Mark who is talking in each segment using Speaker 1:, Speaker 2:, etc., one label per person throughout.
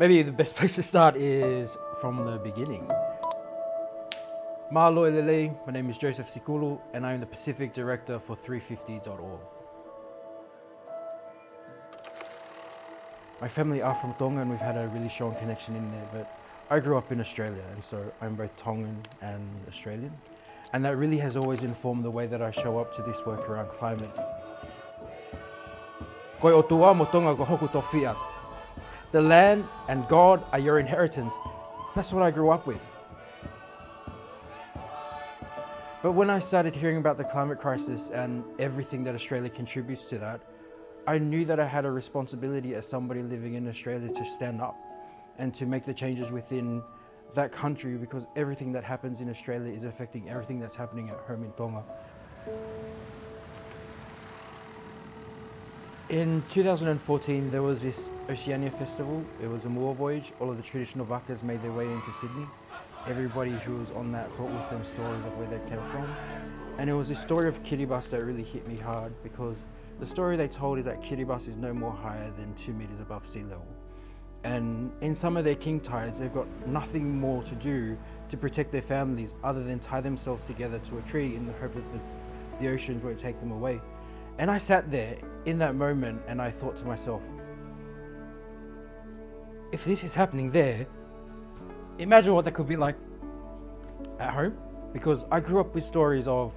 Speaker 1: Maybe the best place to start is from the beginning. Mahalo Lele, my name is Joseph Sikulu and I'm the Pacific Director for 350.org. My family are from Tonga and we've had a really strong connection in there, but I grew up in Australia and so I'm both Tongan and Australian. And that really has always informed the way that I show up to this work around climate. Koe o tua mo Tonga ko hoku tō whia. The land and God are your inheritance. That's what I grew up with. But when I started hearing about the climate crisis and everything that Australia contributes to that, I knew that I had a responsibility as somebody living in Australia to stand up and to make the changes within that country, because everything that happens in Australia is affecting everything that's happening at home in Tonga. In 2014, there was this Oceania Festival. It was a moor voyage. All of the traditional wakas made their way into Sydney. Everybody who was on that brought with them stories of where they came from. And it was this story of Kiribati that really hit me hard, because the story they told is that Kiribati is no more higher than 2 meters above sea level. And in some of their king tides, they've got nothing more to do to protect their families other than tie themselves together to a tree in the hope that the oceans won't take them away. And I sat there in that moment and I thought to myself, if this is happening there, imagine what that could be like at home. Because I grew up with stories of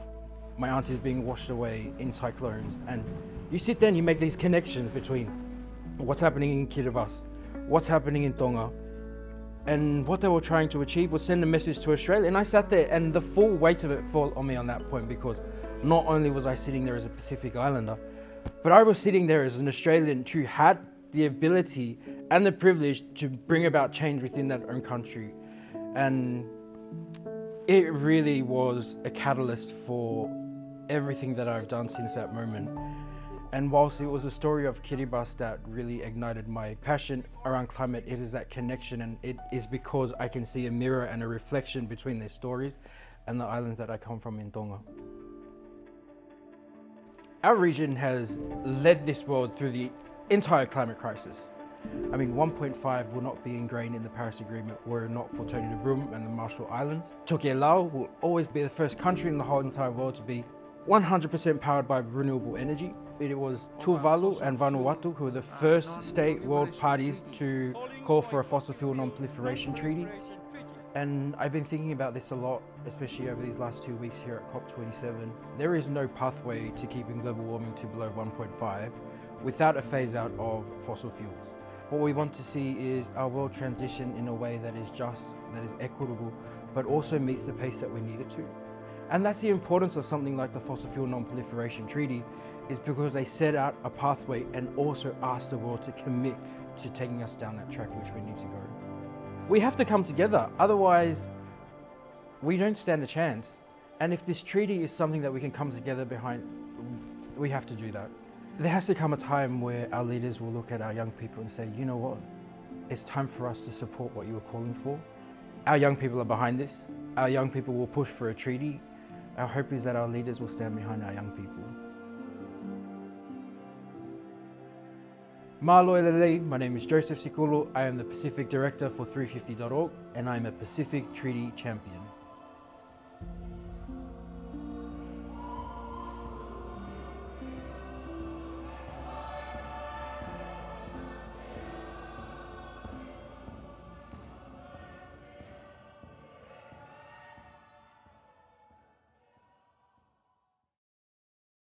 Speaker 1: my aunties being washed away in cyclones, and you sit there and you make these connections between what's happening in Kiribati, what's happening in Tonga, and what they were trying to achieve was send a message to Australia. And I sat there and the full weight of it fell on me on that point, because not only was I sitting there as a Pacific Islander, but I was sitting there as an Australian who had the ability and the privilege to bring about change within that own country. And it really was a catalyst for everything that I've done since that moment. And whilst it was a story of Kiribati that really ignited my passion around climate, it is that connection, and it is because I can see a mirror and a reflection between their stories and the islands that I come from in Tonga. Our region has led this world through the entire climate crisis. I mean, 1.5 will not be ingrained in the Paris Agreement were it not for Tony de Bruyn and the Marshall Islands. Tokelau will always be the first country in the whole entire world to be 100% powered by renewable energy. It was Tuvalu and Vanuatu who were the first state world parties to call for a fossil fuel non-proliferation treaty. And I've been thinking about this a lot, especially over these last 2 weeks here at COP27. There is no pathway to keeping global warming to below 1.5 without a phase out of fossil fuels. What we want to see is our world transition in a way that is just, that is equitable, but also meets the pace that we need it to. And that's the importance of something like the Fossil Fuel Non-Proliferation Treaty, is because they set out a pathway and also ask the world to commit to taking us down that track which we need to go. We have to come together, otherwise we don't stand a chance. And if this treaty is something that we can come together behind, we have to do that. There has to come a time where our leaders will look at our young people and say, you know what, it's time for us to support what you were calling for. Our young people are behind this. Our young people will push for a treaty. Our hope is that our leaders will stand behind our young people. Mahalo Lele, my name is Joseph Sikulu. I am the Pacific Director for 350.org and I'm a Pacific Treaty Champion.